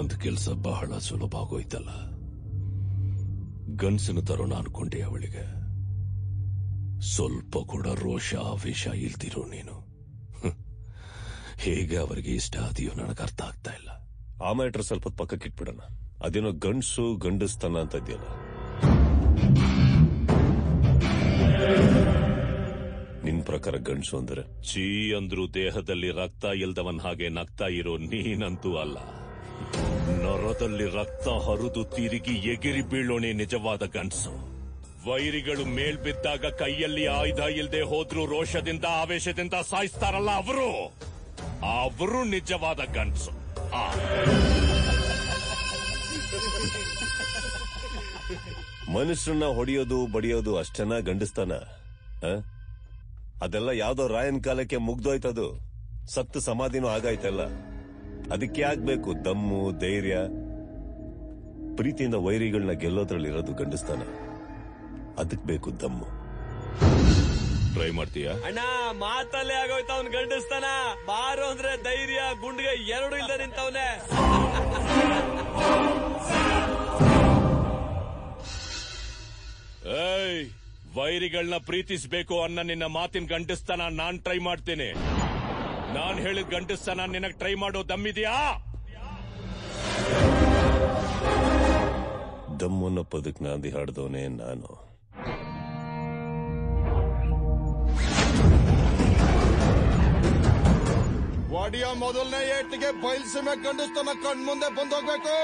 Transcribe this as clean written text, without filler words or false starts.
ಒಂದ್ ಕೆಲ್ಸ ಬಹಳ ಸುಲಭ ಆಗೋಯ್ತಲ್ಲ. ಗನ್ಸನ್ನು ತರೋಣ ಅನ್ಕೊಂಡೆ ಅವಳಿಗೆ. ಸ್ವಲ್ಪ ಕೂಡ ರೋಷ ಆವೇಶ ಇಲ್ದಿರೋ ನೀನು ಹೇಗೆ ಅವರಿಗೆ ಇಷ್ಟ ಆದಿಯೋ ನನಗೆ ಅರ್ಥ ಆಗ್ತಾ ಇಲ್ಲ. ಆ ಮ್ಯಾಟ್ರ್ ಸ್ವಲ್ಪ ಪಕ್ಕಕ್ಕಿಟ್ಬಿಡೋಣ. ಅದೇನೋ ಗಂಡ್ಸು ಗಂಡಸ್ತನ ಅಂತ ಇದೆಯಲ್ಲ, ನಿನ್ ಪ್ರಕಾರ ಗಂಡ್ಸು ಅಂದ್ರೆ ಚೀ ಅಂದ್ರು ದೇಹದಲ್ಲಿ ರಕ್ತ ಇಲ್ದವನ್ ಹಾಗೆ ನಗ್ತಾ ಇರೋ ನೀನಂತೂ ಅಲ್ಲ. ನರದಲ್ಲಿ ರಕ್ತ ಹರಿದು ತಿರುಗಿ ಎಗಿರಿ ಬೀಳೋಣೆ ನಿಜವಾದ ಗಂಡ್ಸು. ವೈರಿಗಳು ಮೇಲ್ಬಿದ್ದಾಗ ಕೈಯಲ್ಲಿ ಆಯುಧ ಇಲ್ದೆ ಹೋದ್ರೂ ರೋಷದಿಂದ ಆವೇಶದಿಂದ ಸಾಯಿಸ್ತಾರಲ್ಲ ಅವರು ನಿಜವಾದ ಗಂಡ್ಸು. ಮನುಷ್ಯರನ್ನ ಹೊಡೆಯೋದು ಬಡಿಯೋದು ಅಷ್ಟೇನಾ ಗಂಡಸ್ತಾನ? ಅದೆಲ್ಲ ಯಾವ್ದೋ ರಾಯನ್ ಕಾಲಕ್ಕೆ ಮುಗ್ದೋಯ್ತದು. ಸತ್ತು ಸಮಾಧಿನೂ ಆಗಾಯ್ತಲ್ಲ. ಅದಕ್ಕೆ ಆಗ್ಬೇಕು ದಮ್ಮು, ಧೈರ್ಯ. ಪ್ರೀತಿಯಿಂದ ವೈರಿಗಳನ್ನ ಗೆಲ್ಲೋದ್ರಲ್ಲಿರೋದು ಗಂಡಸ್ತಾನ. ಅದಕ್ ಬೇಕು ದಮ್ಮು. ಟ್ರೈ ಮಾಡ್ತೀಯಾ? ಅಣ್ಣ ಮಾತಲ್ಲೇ ಆಗೋಯ್ತ ಅವ್ನ್ ಗಂಡಸ್ತಾನ. ಬಾರು ಅಂದ್ರೆ ಧೈರ್ಯ, ಗುಂಡ್ಗೆ ಎರಡು ಇಲ್ದ ನಿಂತವನೆ. ಏಯ್, ವೈರಿಗಳನ್ನ ಪ್ರೀತಿಸ್ಬೇಕು ಅನ್ನೋ ನಿನ್ನ ಮಾತಿನ ಗಂಡಸ್ತಾನ ನಾನ್ ಟ್ರೈ ಮಾಡ್ತೇನೆ. ನಾನ್ ಹೇಳಿದ ಗಂಡಸ್ತಾನ ನಿನಗ್ ಟ್ರೈ ಮಾಡೋ ದಮ್ಮಿದ್ಯಾ? ದಮ್ಮನ್ನ ಪದಕ್ ನಾಂದಿ ಹಾಡ್ದವನೇ ನಾನು. ವಾಡಿಯ ಮೊದಲನೇ ಏಟಿಗೆ ಬಯಲ್ಸೀಮೆ ಗಂಡಸ್ತನ ಕಣ್ಮುಂದೆ ಬಂದೋಗ್ಬೇಕು.